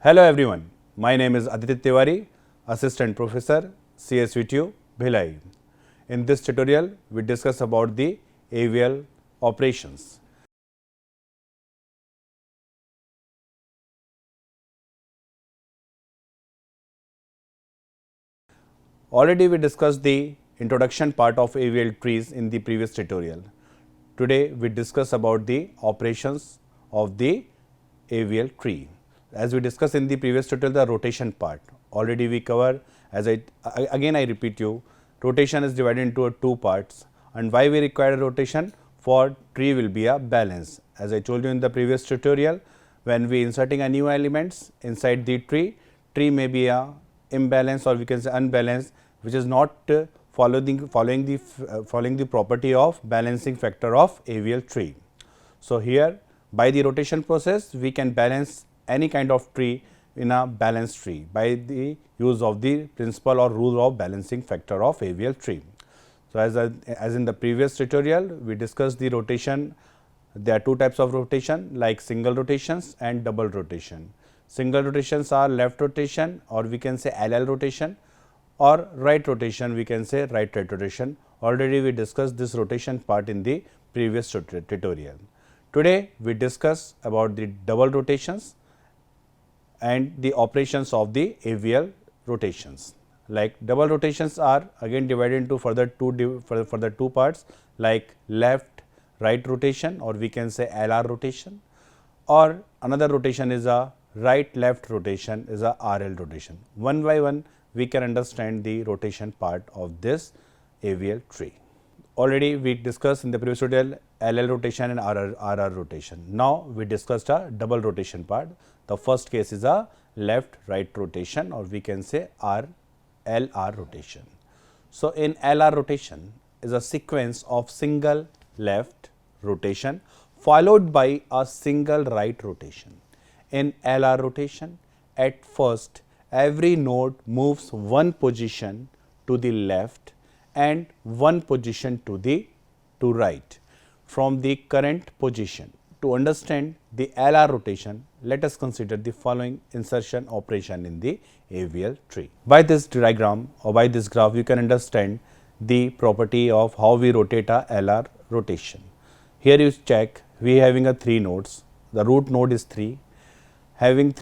Hello everyone, my name is Aditya Tiwari, Assistant Professor, CSVTU, Bhilai. In this tutorial, we discuss about the AVL operations. Already we discussed the introduction part of AVL trees in the previous tutorial. Today we discuss about the operations of the AVL tree. As we discussed in the previous tutorial, the rotation part. Already we cover, as I repeat you, rotation is divided into two parts. And why we require a rotation? For tree will be a balance. As I told you in the previous tutorial, when we inserting a new elements inside the tree may be a imbalance or we can say unbalanced, which is not following the property of balancing factor of AVL tree. So here by the rotation process we can balance any kind of tree in a balanced tree by the use of the principle or rule of balancing factor of AVL tree. So as in the previous tutorial we discussed the rotation. There are two types of rotation like single rotations and double rotation. Single rotations are left rotation or we can say LL rotation, or right rotation we can say right rotation. Already we discussed this rotation part in the previous tutorial. Today we discuss about the double rotations and the operations of the AVL rotations. Like double rotations are again divided into further two parts like left right rotation or we can say LR rotation, or another rotation is a right left rotation is a RL rotation. One by one we can understand the rotation part of this AVL tree. Already we discussed in the previous tutorial LL rotation and RR rotation. Now we discussed a double rotation part. The first case is a left right rotation or we can say LR rotation. So in LR rotation is a sequence of single left rotation followed by a single right rotation. In LR rotation, at first every node moves one position to the left and one position to right from the current position. To understand the LR rotation, let us consider the following insertion operation in the AVL tree. By this diagram or by this graph, you can understand the property of how we rotate a LR rotation. Here you check, we having a 3 nodes, the root node is 3, having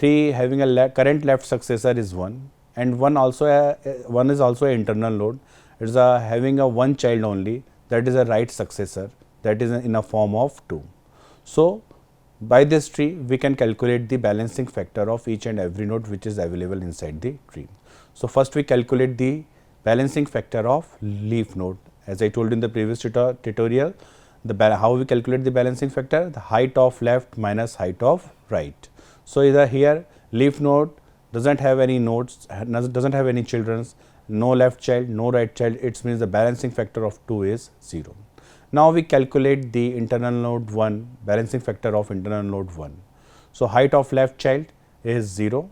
a current left successor is 1, and one is also an internal node. It is having a one child only, that is a right successor, that is in a form of 2. So by this tree we can calculate the balancing factor of each and every node which is available inside the tree. So first we calculate the balancing factor of leaf node. As I told in the previous tutorial, how we calculate the balancing factor, the height of left minus height of right. So either here leaf node doesn't have any nodes, doesn't have any children, no left child, no right child, it means the balancing factor of 2 is 0. Now we calculate the internal node 1, balancing factor of internal node 1. So height of left child is 0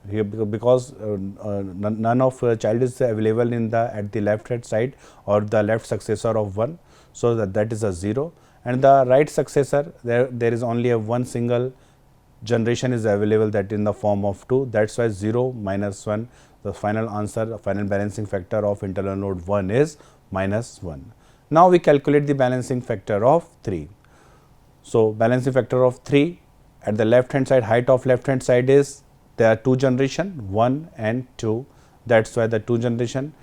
here because none of child is available at the left hand side or the left successor of 1. So that is a 0, and the right successor there is only a one single generation is available, that in the form of 2. That's why 0 minus 1, the final answer, the final balancing factor of internal node 1 is minus 1. Now we calculate the balancing factor of 3. So balancing factor of 3 at the left hand side, height of left hand side is, there are 2 generation 1 and 2, that's why the 2 generation.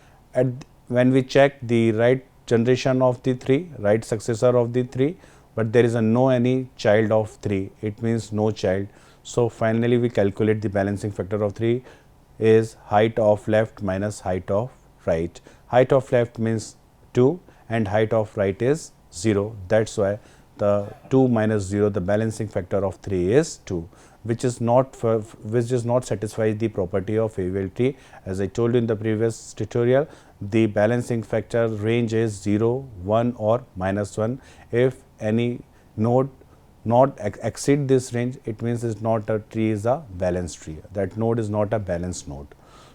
When we check the right generation of the 3, right successor of the 3, but there is no any child of 3, it means no child. So finally we calculate the balancing factor of 3 is height of left minus height of right. Height of left means 2 and height of right is 0. That's why the 2 minus 0, the balancing factor of 3 is 2, which is not satisfy the property of AVL tree. As I told you in the previous tutorial, the balancing factor range is 0, 1 or minus 1. If any node not exceed this range, it means it's not a tree, is a balanced tree. That node is not a balanced node.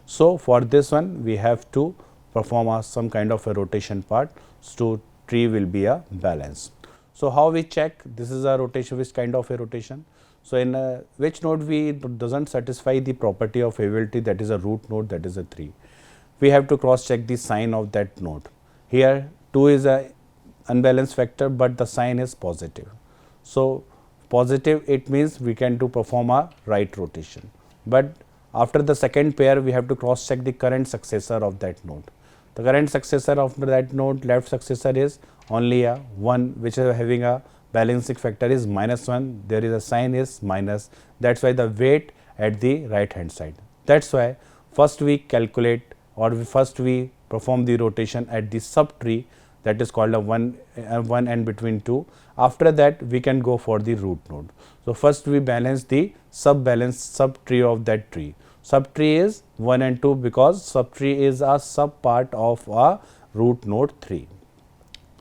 So for this one we have to perform some kind of a rotation part, so tree will be a balance. So how we check this is a rotation, which kind of a rotation? So, in which node we doesn't satisfy the property of AVL tree, that is a root node, that is a 3. We have to cross check the sign of that node. Here 2 is a unbalanced factor, but the sign is positive. So, positive, it means we can to perform a right rotation, but after the second pair we have to cross check the current successor of that node. The current successor of that node, left successor, is only a 1, which is having a balancing factor is -1, there is a sign is minus, that is why the weight at the right hand side. That is why first we calculate, or first we perform the rotation at the subtree, that is called a 1 and between 2. After that we can go for the root node. So, first we balance the subtree of that tree. Subtree is 1 and 2 because subtree is a sub part of a root node 3.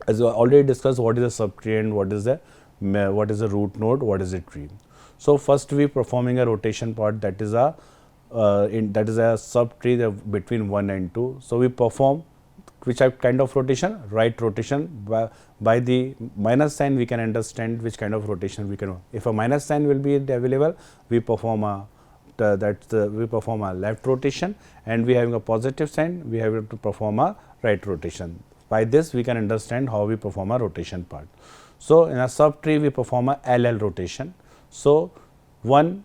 As we already discussed, what is a subtree and what is a root node, what is a tree. So, first we performing a rotation part, that is a subtree between 1 and 2. So, we perform which kind of rotation? Right rotation. By the minus sign we can understand which kind of rotation we can. If a minus sign will be available, we perform a left rotation, and we having a positive sign, we have to perform a right rotation. By this we can understand how we perform a rotation part. So, in a subtree we perform a LL rotation. So, 1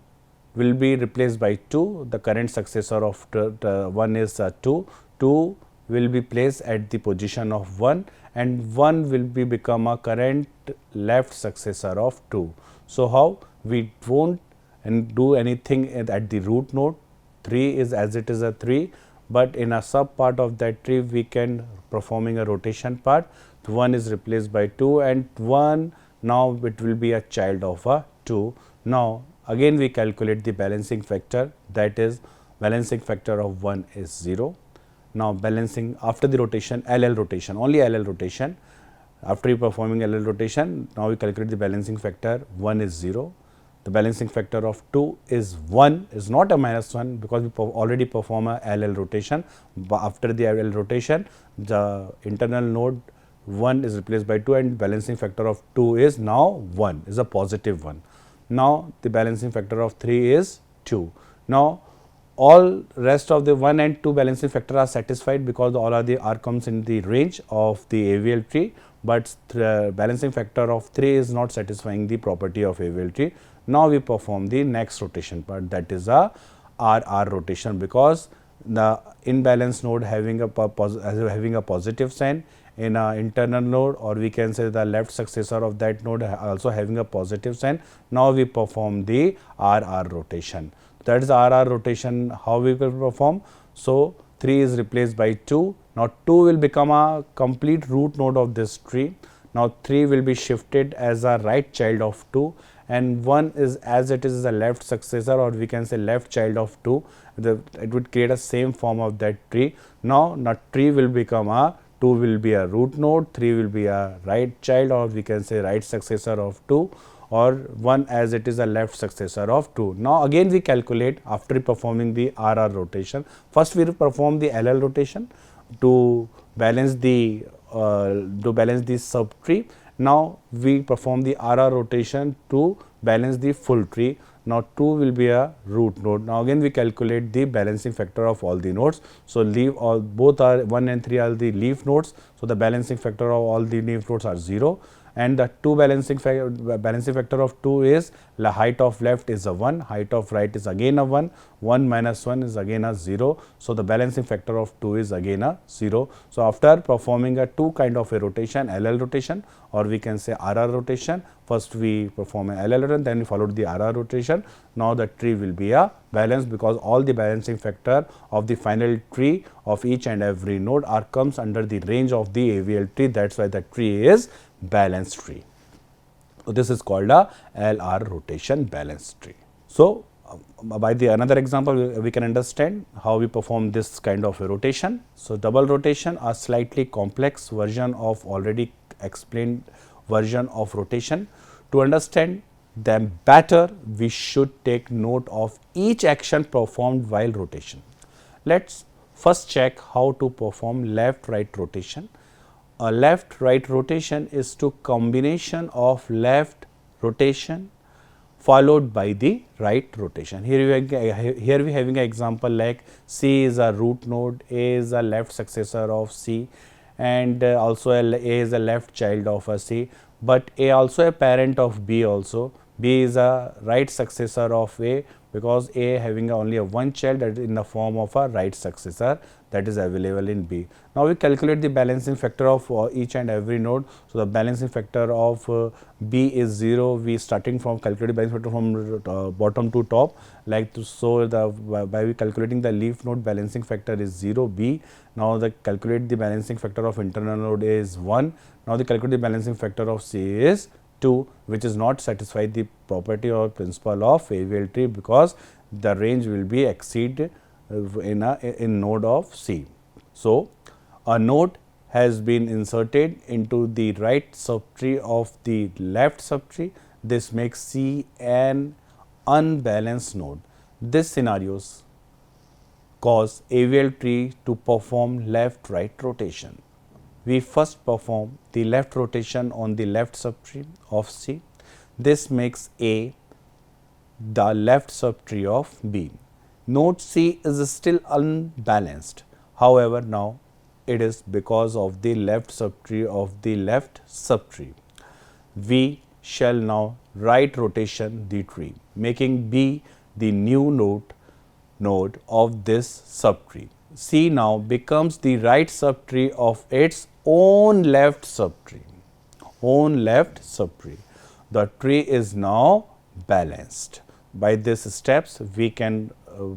will be replaced by 2, the current successor of 1 is 2, 2 will be placed at the position of 1, and 1 will be become a current left successor of 2. So, how we won't do anything at the root node, 3 is as it is a 3, but in a sub part of that tree we can performing a rotation part. 1 is replaced by 2, and 1 now it will be a child of a 2. Now, again we calculate the balancing factor, that is balancing factor of 1 is 0. Now, balancing after the rotation, LL rotation, only LL rotation, after performing LL rotation, now we calculate the balancing factor, 1 is 0. The balancing factor of 2 is 1, is not a -1 because we already perform a LL rotation. But after the LL rotation, the internal node 1 is replaced by 2, and balancing factor of 2 is now 1, is a positive 1. Now, the balancing factor of 3 is 2. Now, all rest of the 1 and 2 balancing factor are satisfied because all are the comes in the range of the AVL tree, but balancing factor of 3 is not satisfying the property of AVL tree. Now, we perform the next rotation part, that is a RR rotation, because the imbalanced node having a positive sign in a internal node, or we can say the left successor of that node also having a positive sign. Now, we perform the RR rotation. That is RR rotation, how we will perform. So, 3 is replaced by 2. Now, 2 will become a complete root node of this tree. Now, 3 will be shifted as a right child of 2, and 1 is as it is a left successor, or we can say left child of 2. It would create a same form of that tree. Now, tree will become a 2 will be a root node, 3 will be a right child, or we can say right successor of 2, or 1 as it is a left successor of 2. Now, again we calculate after performing the RR rotation. First we perform the LL rotation to balance the subtree. Now, we perform the RR rotation to balance the full tree. Now, 2 will be a root node. Now, again we calculate the balancing factor of all the nodes. So, both are 1 and 3 are the leaf nodes. So, the balancing factor of all the leaf nodes are 0, and the balancing factor of 2 is the height of left is a 1, height of right is again a 1, 1 minus 1 is again a 0. So, the balancing factor of 2 is again a 0. So, after performing a 2 kind of a rotation, LL rotation, or we can say RR rotation, first we perform a LL rotation, then we followed the RR rotation. Now, the tree will be a balance because all the balancing factor of the final tree of each and every node comes under the range of the AVL tree. That is why the tree is balanced tree. So, this is called a LR rotation balanced tree. So, by the another example we can understand how we perform this kind of a rotation. So, double rotation, a slightly complex version of already explained version of rotation. To understand them better, we should take note of each action performed while rotation. Let us first check how to perform left right rotation. A left right rotation is to combination of left rotation followed by the right rotation. Here we having an example like C is a root node, A is a left successor of C, and also A is a left child of a C, but A also a parent of B also. B is a right successor of A because A having only a one child, that is in the form of a right successor, that is available in B. Now we calculate the balancing factor of each and every node. So the balancing factor of B is 0. We starting from calculating balancing factor from bottom to top, like to, so the by calculating the leaf node balancing factor is 0 B. Now the calculate the balancing factor of internal node is 1. Now the calculate the balancing factor of C is 2, which is not satisfy the property or principle of AVL tree because the range will be exceed in node of C. So a node has been inserted into the right subtree of the left subtree. This makes C an unbalanced node. This scenarios cause AVL tree to perform left-right rotation. We first perform the left rotation on the left subtree of C. This makes A the left subtree of B. Node C is still unbalanced. However, now it is because of the left subtree of the left subtree. We shall now right rotation the tree, making B the new node of this subtree. C now becomes the right subtree of its own left subtree. The tree is now balanced. By these steps, we can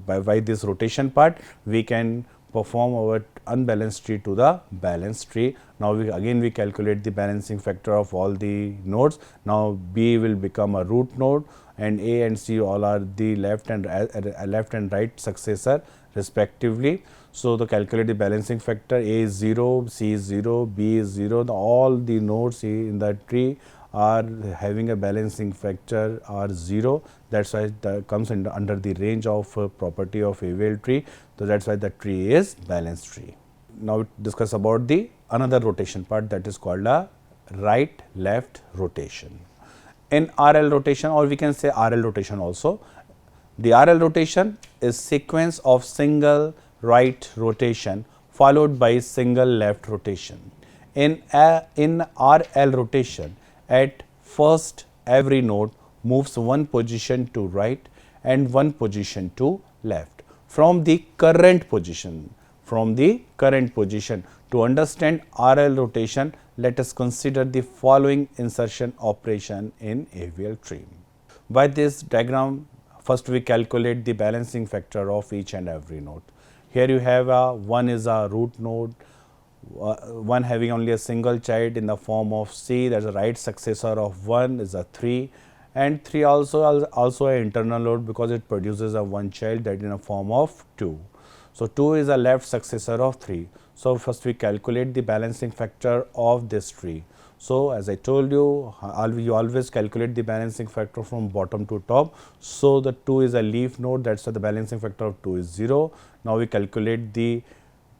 by this rotation part, we can perform our unbalanced tree to the balanced tree. Now we calculate the balancing factor of all the nodes. Now B will become a root node, and A and C all are the left and right successor respectively. So the calculated balancing factor, A is 0, C is 0, B is 0. All the nodes in the tree are having a balancing factor are 0. That's why that comes under the range of property of AVL tree. So that's why the tree is balanced tree. Now we discuss about the another rotation part, that is called a right left rotation. In RL rotation, or we can say RL rotation also, the RL rotation is sequence of single right rotation followed by single left rotation. In RL rotation, at first every node moves one position to right and one position to left from the current position. To understand RL rotation, let us consider the following insertion operation in AVL tree. By this diagram, first we calculate the balancing factor of each and every node. Here you have one is a root node, one having only a single child in the form of C, that is a right successor of 1 is a 3, and 3 also an internal node because it produces a one child, that in a form of 2. So 2 is a left successor of 3. So first we calculate the balancing factor of this tree. So as I told you, you always calculate the balancing factor from bottom to top. So the 2 is a leaf node, that's why the balancing factor of 2 is 0. Now we calculate the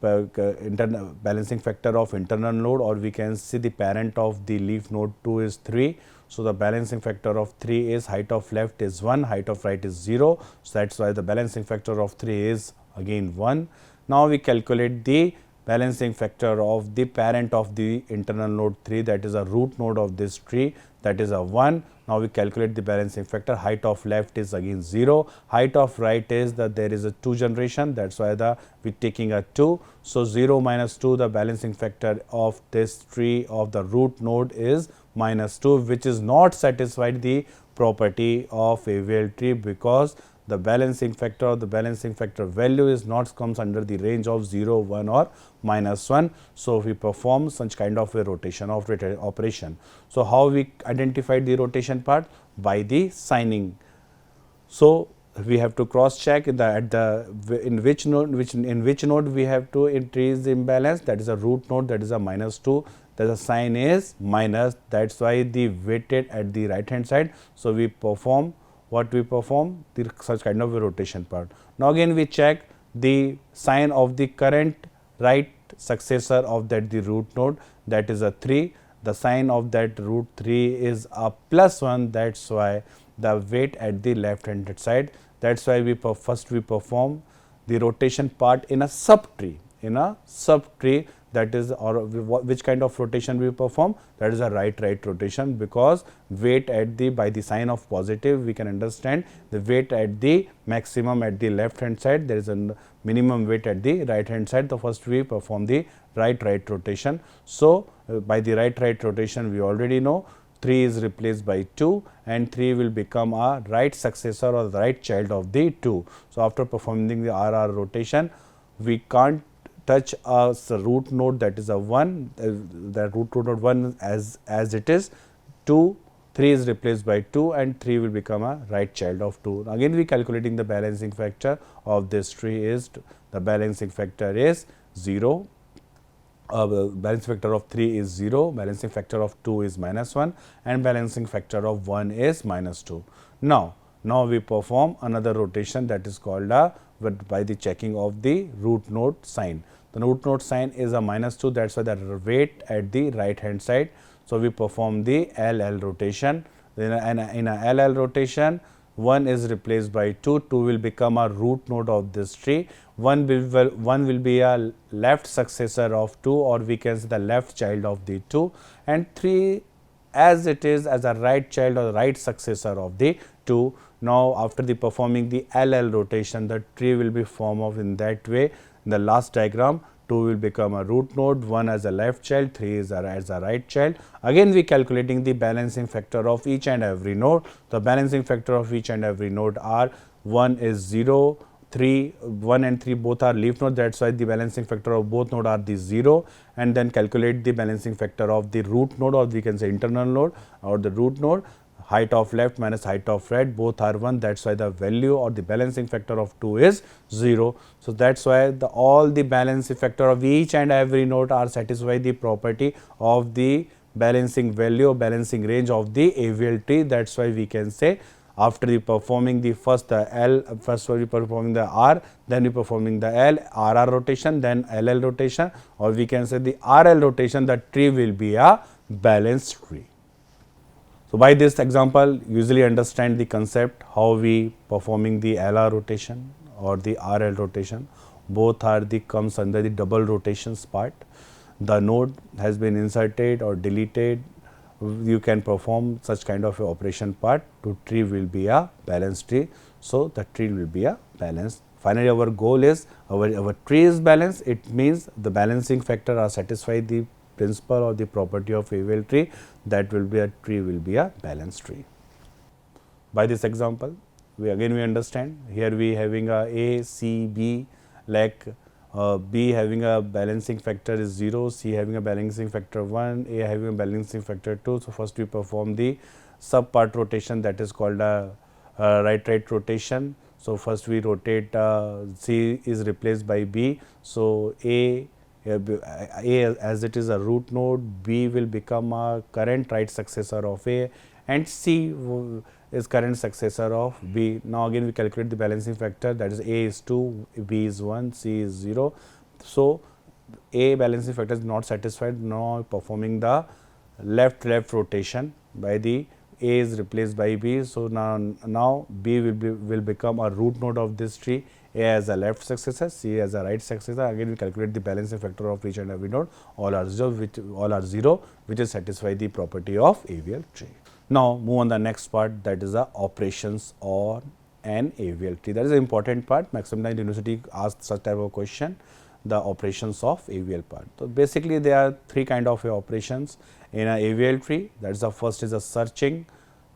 balancing factor of internal node, or we can see the parent of the leaf node 2 is 3. So the balancing factor of 3 is height of left is 1, height of right is 0. So that's why the balancing factor of 3 is again 1. Now we calculate the balancing factor of the parent of the internal node 3, that is a root node of this tree, that is a 1. Now we calculate the balancing factor, height of left is again 0, height of right is that there is a 2 generation, that's why we taking a 2. So 0 minus 2, the balancing factor of this tree of the root node is minus 2, which is not satisfied the property of AVL tree because the balancing factor value is not comes under the range of 0, 1 or minus 1. So we perform such kind of a rotation of operation. So how we identified the rotation part? By the signing. So we have to cross check in which node we have to increase the imbalance, that is a root node, that is a minus 2, the sign is minus, that's why the weighted at the right hand side. So we perform the such kind of a rotation part. Now again we check the sign of the current right successor of the root node, that is a 3. The sign of that root 3 is a plus 1, that's why the weight at the left hand side. That's why we first we perform the rotation part in a subtree, that is, or which kind of rotation we perform, that is a right rotation, because weight at the, by the sign of positive we can understand the weight at the maximum at the left hand side, there is a minimum weight at the right hand side. So first we perform the right rotation. So by the right rotation we already know 3 is replaced by 2 and 3 will become a right successor or the right child of the 2. So after performing the RR rotation, we can't touch a root node, that is a 1, the root node 1 as it is. 2, 3 is replaced by 2 and 3 will become a right child of 2. Again we calculating the balancing factor of this tree is, the balancing factor is 0. Balancing factor of 3 is 0, balancing factor of 2 is -1 and balancing factor of 1 is -2. Now we perform another rotation, that is called by the checking of the root node sign. The root node sign is a -2, that is why the weight at the right hand side. So we perform the LL rotation. Then in a LL rotation, 1 is replaced by 2, 2 will become a root node of this tree. 1 will be a left successor of 2, or we can say the left child of the 2, and 3 as it is as a right child or right successor of the 2. Now after the performing the LL rotation, the tree will be formed of in that way. In the last diagram, 2 will become a root node, 1 as a left child, 3 is as a right child. Again we calculating the balancing factor of each and every node. The balancing factor of each and every node are 1 is 0, 3, 1 and 3 both are leaf node, that is why the balancing factor of both node are the 0, and then calculate the balancing factor of the root node, or we can say internal node or the root node. Height of left minus height of right, both are 1, that is why the value or the balancing factor of 2 is 0. So that is why all the balancing factor of each and every node are satisfy the property of the balancing value or balancing range of the AVL tree. That is why we can say after the performing the first L, first we performing the R, then we performing the L, RR rotation, then LL rotation, or we can say the RL rotation, the tree will be a balanced tree. So by this example, usually understand the concept how we performing the LR rotation or the RL rotation. Both are the comes under the double rotations part. The node has been inserted or deleted. You can perform such kind of a operation part. To tree will be a balanced tree. So the tree will be a balanced. Finally, our goal is our tree is balanced. It means the balancing factor are satisfied the principle or the property of AVL tree, that will be a tree will be a balanced tree. By this example, we understand here we having a C, B, like B having a balancing factor is 0, C having a balancing factor 1, A having a balancing factor 2. So first we perform the sub part rotation, that is called a right rotation. So first we rotate, C is replaced by B. So A as it is a root node, B will become a current right successor of A, and C is current successor of B. Now again we calculate the balancing factor, that is A is 2, B is 1, C is 0. So A balancing factor is not satisfied. Now performing the left rotation by the A is replaced by B. So now B will become a root node of this tree. A as a left successor, C as a right successor. Again we calculate the balancing factor of each and every node. All are 0, which is satisfy the property of AVL tree. Now move on the next part, that is the operations on an AVL tree. That is an important part. Maximum time university asks such type of question, the operations of AVL part. So basically there are three kind of operations in an AVL tree. That is the first is a searching,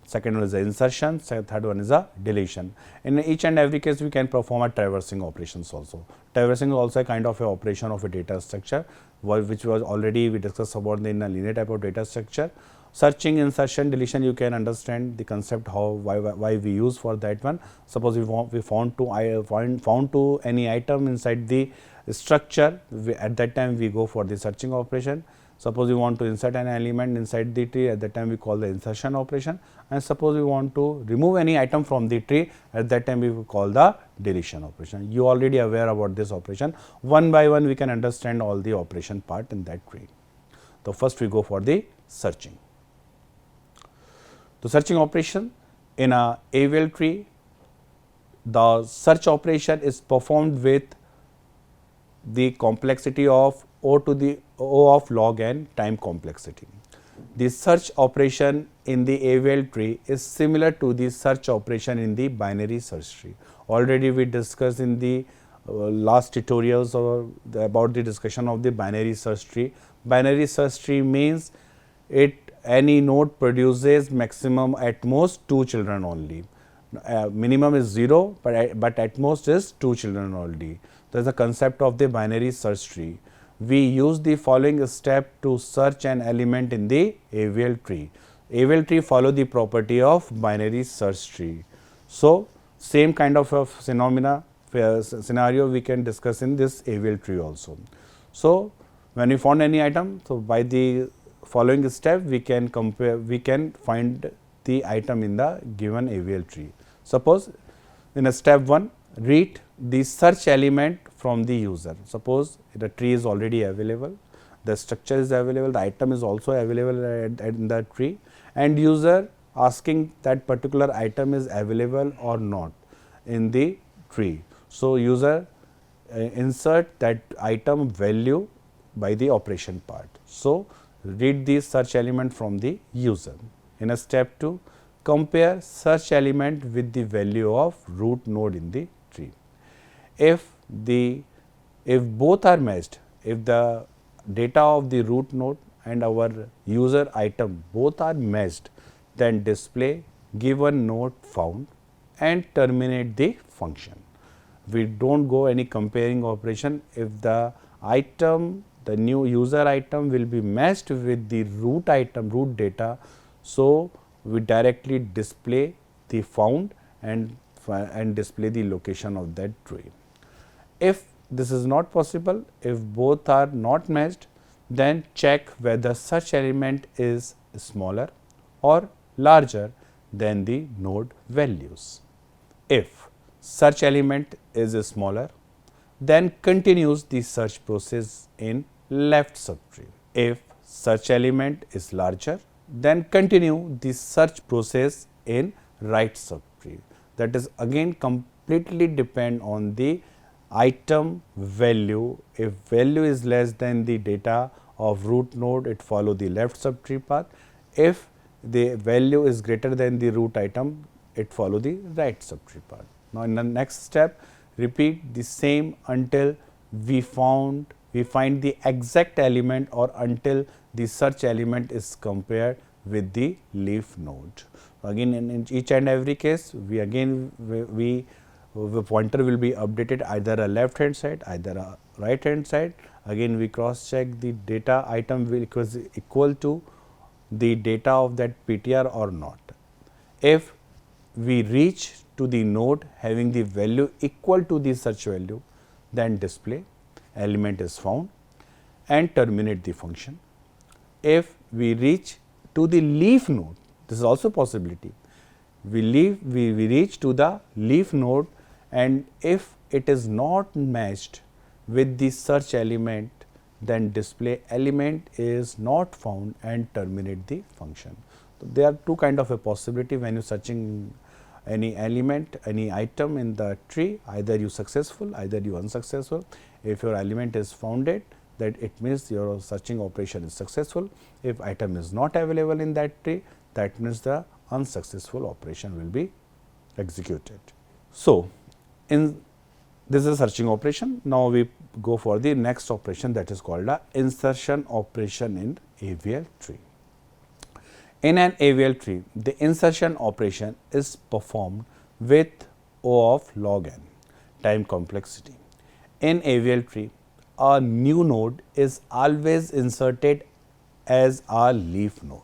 second one is the insertion, third one is a deletion. In each and every case we can perform a traversing operations also. Traversing is also a kind of a operation of a data structure, which was already we discussed about in a linear type of data structure. Searching, insertion, deletion, you can understand the concept why we use for that one. Suppose we found to any item inside the structure, at that time we go for the searching operation. Suppose we want to insert an element inside the tree, at that time we call the insertion operation, and suppose we want to remove any item from the tree, at that time we will call the deletion operation. You already aware about this operation. One by one we can understand all the operation part in that tree. So first we go for the searching. The searching operation, In a AVL tree, the search operation is performed with the complexity of O of log n time complexity. The search operation in the AVL tree is similar to the search operation in the binary search tree. Already we discussed in the last tutorials about the discussion of the binary search tree. Binary search tree means any node produces maximum at most 2 children only. Minimum is 0, but at most is 2 children only. That is the concept of the binary search tree. We use the following step to search an element in the AVL tree. AVL tree follow the property of binary search tree. So, same kind of a scenario we can discuss in this AVL tree also. So, when we found any item, so by the following step we can find the item in the given AVL tree. Suppose in a step 1, read the search element from the user. Suppose the tree is already available, the structure is available, the item is also available in the tree, and user asking that particular item is available or not in the tree. So, user insert that item value by the operation part. So, read the search element from the user. In a step 2, compare search element with the value of root node in the tree. If both are matched, if the data of the root node and our user item both are matched, then display given node found and terminate the function. We do not go any comparing operation. If the item, the new user item will be matched with the root item, root data, so we directly display the found and display the location of that tree. If this is not possible, if both are not matched, then check whether such element is smaller or larger than the node values. If search element is smaller, then continues the search process in left subtree. If search element is larger, then continue the search process in right subtree. That is again completely depend on the item value. If value is less than the data of root node, it follow the left subtree path. If the value is greater than the root item, it follow the right subtree path. Now, in the next step, repeat the same until we find the exact element or until the search element is compared with the leaf node. Again, in each and every case, the pointer will be updated either a left hand side, either a right hand side. Again, we cross check the data item will equal to the data of that PTR or not. If we reach to the node having the value equal to the search value, then display element is found and terminate the function. If we reach to the leaf node, this is also possibility. We reach to the leaf node, and if it is not matched with the search element, then display element is not found and terminate the function. So, there are two kind of a possibility when you searching any element, any item in the tree, either you successful, either you unsuccessful. If your element is founded, that it means your searching operation is successful. If item is not available in that tree, that means the unsuccessful operation will be executed. So, this is a searching operation. Now, we go for the next operation, that is called a insertion operation in AVL tree. In an AVL tree, the insertion operation is performed with O of log n time complexity. In AVL tree, a new node is always inserted as a leaf node.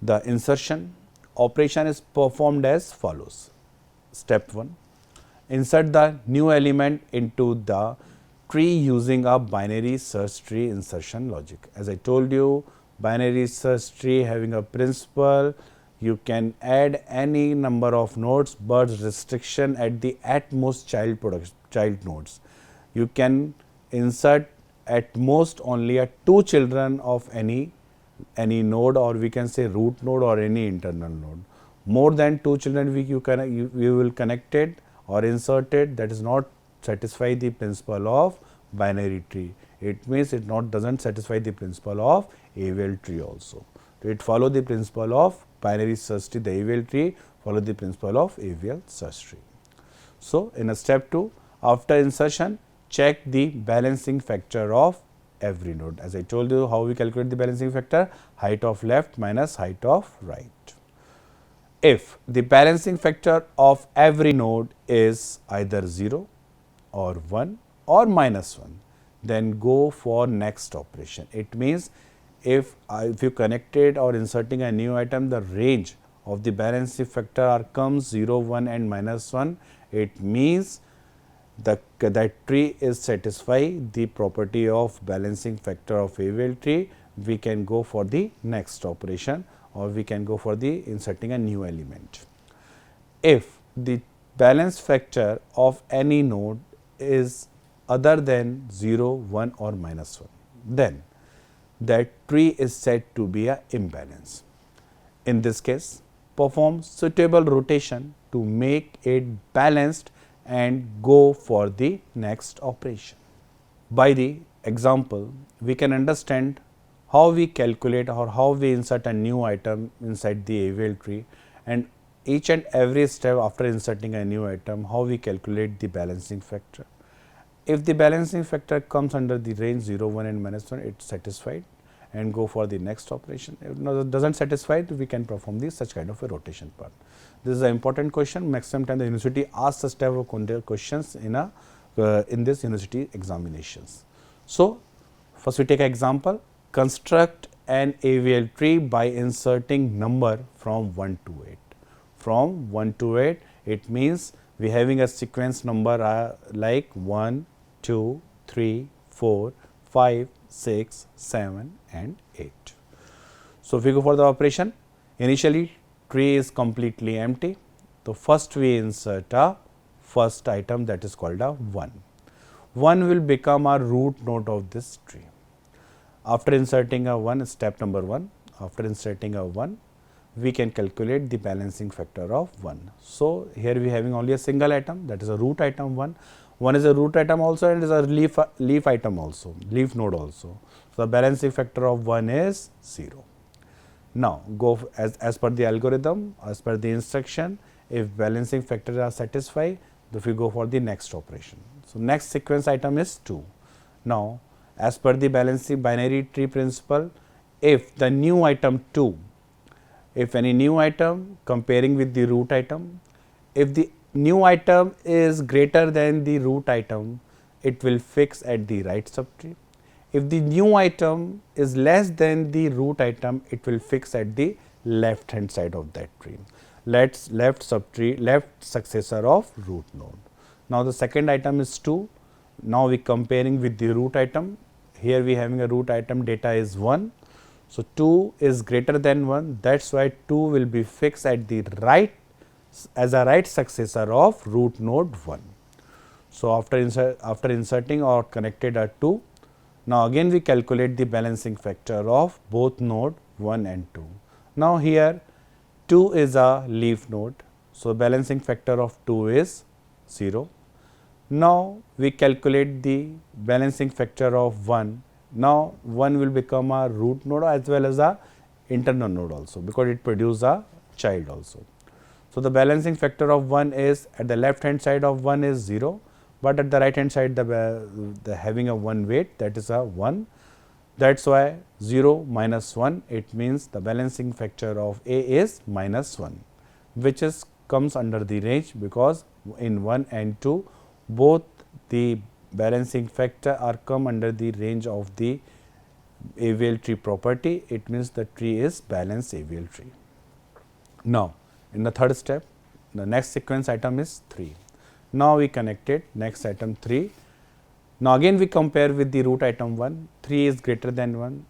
The insertion operation is performed as follows. Step 1, insert the new element into the tree using a binary search tree insertion logic. As I told you, binary search tree having a principle, you can add any number of nodes, but restriction at the at most child nodes. You can insert at most only 2 children of any node, or we can say root node or any internal node. More than 2 children you will connected or inserted, that is not satisfy the principle of binary tree. It means it doesn't satisfy the principle of AVL tree also. It follow the principle of binary search tree. The AVL tree follow the principle of AVL search tree. So, in a step 2, after insertion, check the balancing factor of every node. As I told you, how we calculate the balancing factor? Height of left minus height of right. If the balancing factor of every node is either 0 or 1 or minus 1, then go for next operation. It means if you connected or inserting a new item, the range of the balancing factor comes 0, 1 and minus 1, it means that tree is satisfy the property of balancing factor of AVL tree. We can go for the next operation, or we can go for the inserting a new element. If the balance factor of any node is other than 0, 1 or minus 1, then that tree is said to be a imbalance. In this case, perform suitable rotation to make it balanced and go for the next operation. By the example, we can understand how we calculate or how we insert a new item inside the AVL tree, and each and every step after inserting a new item, how we calculate the balancing factor. If the balancing factor comes under the range 0, 1 and minus 1, it is satisfied and go for the next operation. If it does not satisfy, we can perform this such kind of a rotation part. This is an important question. Maximum time the university asks such type of questions in this university examinations. So, first we take an example. Construct an AVL tree by inserting number from 1 to 8. From 1 to 8, it means we having a sequence number like 1, 2, 3, 4, 5, 6, 7 and 8. So, if we go for the operation, initially tree is completely empty. So, first we insert a first item, that is called a 1. 1 will become our root node of this tree. After inserting a 1, step number 1, after inserting a 1, we can calculate the balancing factor of 1. So, here we having only a single item, that is a root item 1. 1 is a root item also and is a leaf item also, leaf node also. So, the balancing factor of 1 is 0. Now, go as per the algorithm, as per the instruction, if balancing factors are satisfied, if we go for the next operation. So, next sequence item is 2. Now, as per the balancing binary tree principle, if the new item 2, if any new item comparing with the root item, if the new item is greater than the root item, it will fix at the right subtree. If the new item is less than the root item, it will fix at the left hand side of that tree. Left subtree, left successor of root node. Now, the second item is 2. Now, we comparing with the root item. Here we having a root item data is 1. So, 2 is greater than 1, that is why 2 will be fixed at the right as a right successor of root node 1. So, after inserting or connected a 2, now again we calculate the balancing factor of both node 1 and 2. Now, here 2 is a leaf node. So, balancing factor of 2 is 0. Now, we calculate the balancing factor of 1. Now, 1 will become a root node as well as a internal node also, because it produces a child also. So, the balancing factor of 1 is at the left hand side of 1 is 0, but at the right hand side the having a 1 weight, that is a 1. That is why 0 minus 1, it means the balancing factor of A is minus 1, which is comes under the range, because in 1 and 2 both the balancing factor are come under the range of the AVL tree property. It means the tree is balanced AVL tree. Now, in the third step, the next sequence item is 3. Now, we connected next item 3. Now, again we compare with the root item 1, 3 is greater than 1,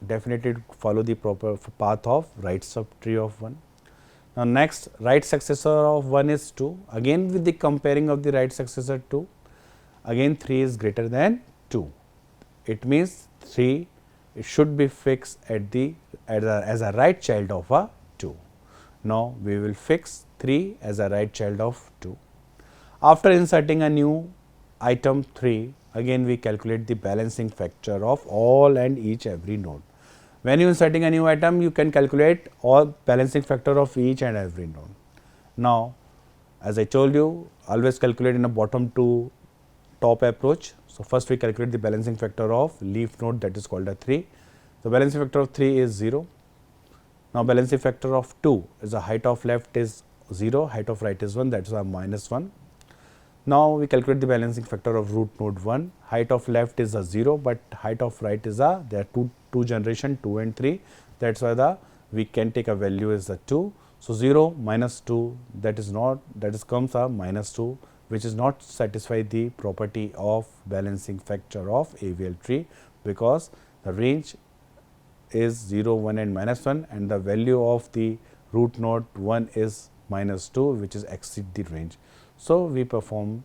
definitely follow the proper path of right subtree of 1. Now, next right successor of 1 is 2, again with the comparing of the right successor 2, again 3 is greater than 2. It means 3 it should be fixed at the as a right child of a 2. Now we will fix 3 as a right child of 2. After inserting a new item 3, again we calculate the balancing factor of all and each every node. When you inserting a new item, you can calculate all balancing factor of each and every node. Now, as I told you, always calculate in a bottom to top approach. So, first we calculate the balancing factor of leaf node, that is called a 3. The balancing factor of 3 is 0. Now, balancing factor of 2 is the height of left is 0, height of right is 1, that is a minus 1. Now, we calculate the balancing factor of root node 1, height of left is a 0, but height of right is a, there are two generation 2 and 3, that is why we can take a value as a 2. So, 0 minus 2, that is comes a minus 2, which is not satisfy the property of balancing factor of AVL tree, because the range is 0, 1 and minus 1, and the value of the root node 1 is minus 2, which is exceed the range. So, we perform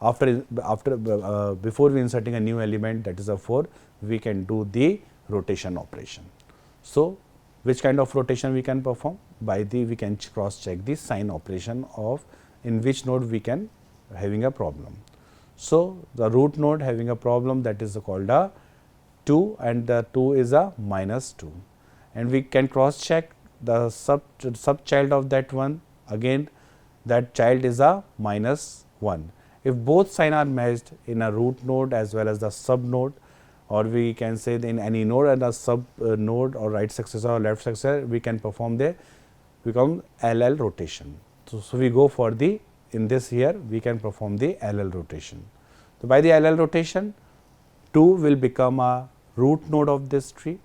before we inserting a new element, that is a 4, we can do the rotation operation. So, which kind of rotation we can perform? By the we can cross check the sign operation of in which node we can having a problem. So, the root node having a problem, that is called a 2, and the 2 is a minus 2, and we can cross check the sub child of that one, again that child is a minus 1. If both sign are matched in a root node as well as the sub node, or we can say in any node and a sub node or right successor or left successor, we can perform the become LL rotation. So, we go for the in this here we can perform the LL rotation. So, by the LL rotation, 2 will become a root node of this tree,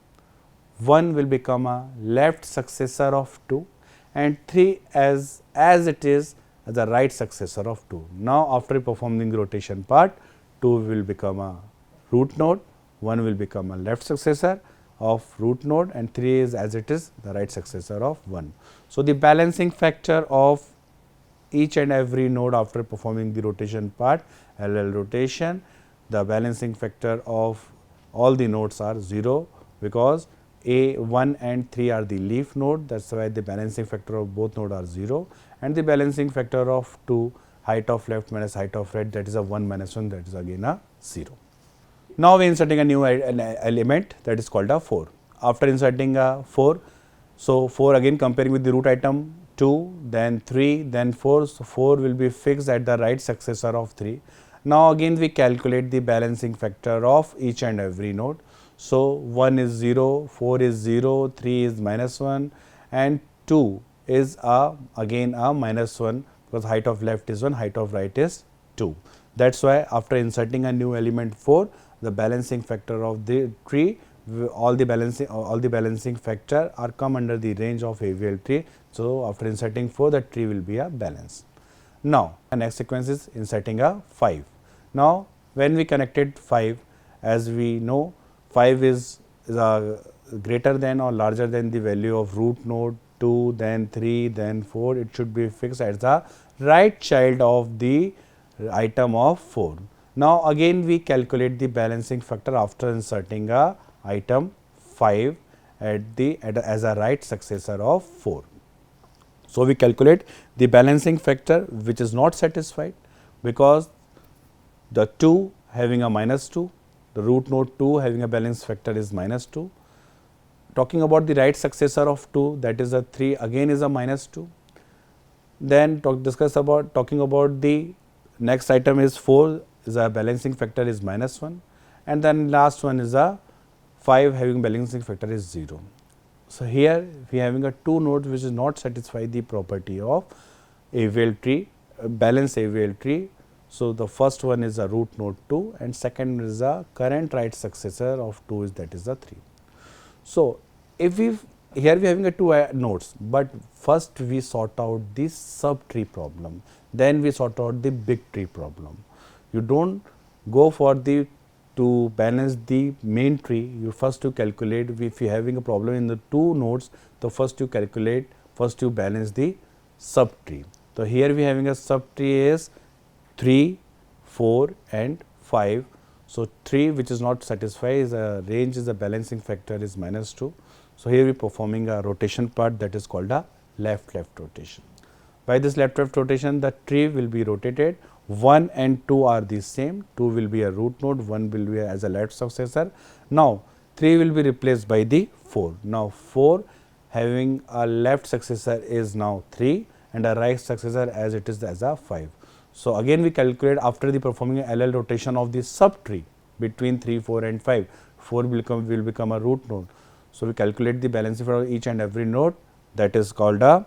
1 will become a left successor of 2, and 3 as it is as a right successor of 2. Now, after performing the rotation part, 2 will become a root node, 1 will become a left successor of root node, and 3 is as it is the right successor of 1. So, the balancing factor of each and every node after performing the rotation part, LL rotation, the balancing factor of all the nodes are 0, because A 1 and 3 are the leaf node, that is why the balancing factor of both node are 0, and the balancing factor of 2, height of left minus height of right, that is a 1 minus 1, that is again a 0. Now, we are inserting a new element, that is called a 4. After inserting a 4, so 4 again comparing with the root item 2, then 3, then 4, so 4 will be fixed at the right successor of 3. Now, again we calculate the balancing factor of each and every node. So, 1 is 0, 4 is 0, 3 is minus 1, and 2 is again a minus 1, because height of left is 1, height of right is 2. That is why after inserting a new element 4, the balancing factor of the tree, all the balancing factor are come under the range of AVL tree. So, after inserting 4, the tree will be a balance. Now, the next sequence is inserting a 5. Now, when we connected 5, as we know 5 is greater than or larger than the value of root node 2, then 3, then 4, it should be fixed as the right child of the item of 4. Now, again we calculate the balancing factor after inserting a item 5 as a right successor of 4. So, we calculate the balancing factor which is not satisfied, because the 2 having a minus 2, the root node 2 having a balance factor is minus 2. Talking about the right successor of 2, that is a 3, again is a minus 2. Then talking about the next item is 4, is a balancing factor is minus 1, and then last one is a 5 having balancing factor is 0. So, here we are having a 2 nodes which is not satisfy the property of AVL tree, balance AVL tree. So, the first one is a root node 2, and second is a current right successor of 2 is that is a 3. So, if we here we are having a 2 nodes, but first we sort out the sub tree problem, then we sort out the big tree problem. You do not go for the to balance the main tree, you first to calculate, if you are having a problem in the 2 nodes, the first you calculate, first you balance the sub tree. So, here we are having a sub tree is 3, 4 and 5. So, 3 which is not satisfied is a range is a balancing factor is minus 2. So, here we are performing a rotation part, that is called a left rotation. By this left rotation, the tree will be rotated. 1 and 2 are the same. 2 will be a root node, 1 will be as a left successor. Now 3 will be replaced by the 4. Now 4 having a left successor is now 3 and a right successor as it is as a 5. So again we calculate after the performing LL rotation of the subtree between 3, 4 and 5. 4 will become a root node. So we calculate the balancing for each and every node, that is called a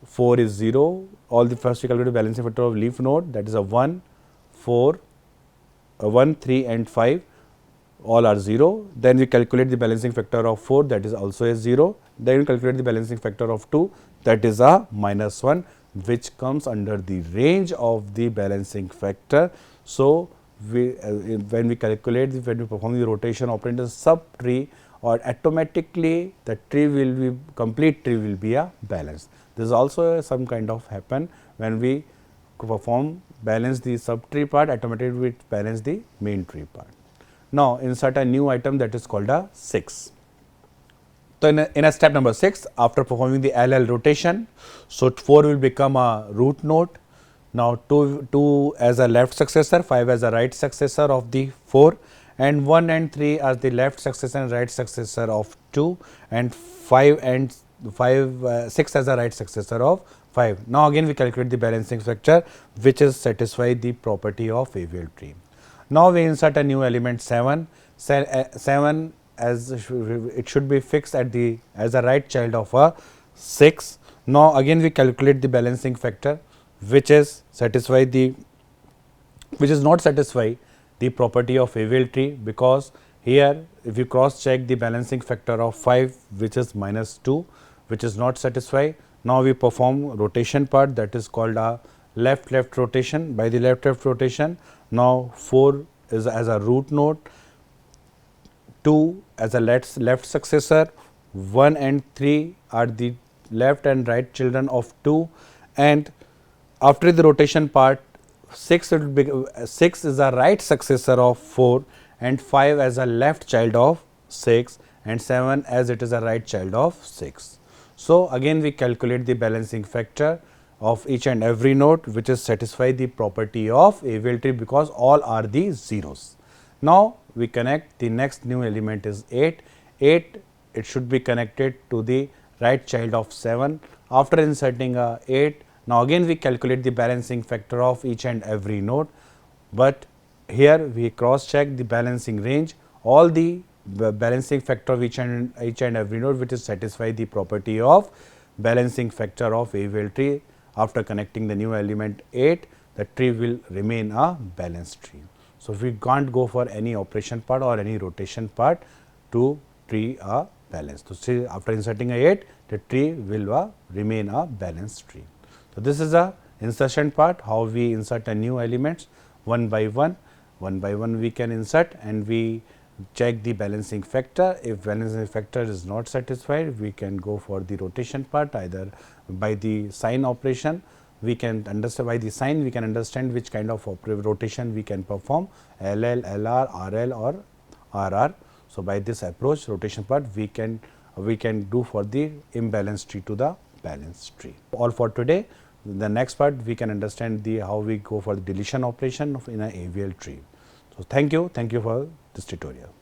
4 is 0. All the first we calculate the balancing factor of leaf node, that is a 1, 4, 1, 3 and 5, all are 0. Then we calculate the balancing factor of 4, that is also a 0. Then we calculate the balancing factor of 2, that is a -1, which comes under the range of the balancing factor. So when we perform the rotation operand in subtree, or automatically the tree will be, complete tree will be a balance. This is also some kind of happen when we balance the subtree part, automatically we balance the main tree part. Now insert a new item, that is called a 6. So in a step number 6, after performing the LL rotation, so 4 will become a root node. Now 2 as a left successor, 5 as a right successor of the 4, and 1 and 3 as the left successor and right successor of 2, and 6 as a right successor of 5. Now again we calculate the balancing factor, which is satisfy the property of AVL tree. Now we insert a new element 7. 7 as it should be fixed at the as a right child of a 6. Now again we calculate the balancing factor, which is not satisfy the property of AVL tree, because here if you cross check the balancing factor of 5, which is -2, which is not satisfy. Now we perform rotation part, that is called a left rotation. By the left rotation, now 4 is as a root node, 2 as a left successor, 1 and 3 are the left and right children of 2, and after the rotation part, 6 is a right successor of 4, and 5 as a left child of 6, and 7 as it is a right child of 6. So again we calculate the balancing factor of each and every node, which is satisfy the property of AVL tree, because all are the zeros. Now we connect the next new element is 8. 8 it should be connected to the right child of 7. After inserting a 8, now again we calculate the balancing factor of each and every node, but here we cross check the balancing range, all the balancing factor of each and every node, which is satisfy the property of balancing factor of AVL tree. After connecting the new element 8, the tree will remain a balanced tree. So we can't go for any operation part or any rotation part to tree a balance. So see, after inserting a 8, the tree will remain a balanced tree. So this is a insertion part, how we insert a new elements one by one we can insert, and we check the balancing factor. If balancing factor is not satisfied, we can go for the rotation part, either by the sign operation. We can understand by the sign, we can understand which kind of rotation we can perform, LL, LR, RL or RR. So by this approach, rotation part we can do for the imbalanced tree to the balanced tree. All for today. The next part we can understand how we go for the deletion operation in an AVL tree. So thank you for this tutorial.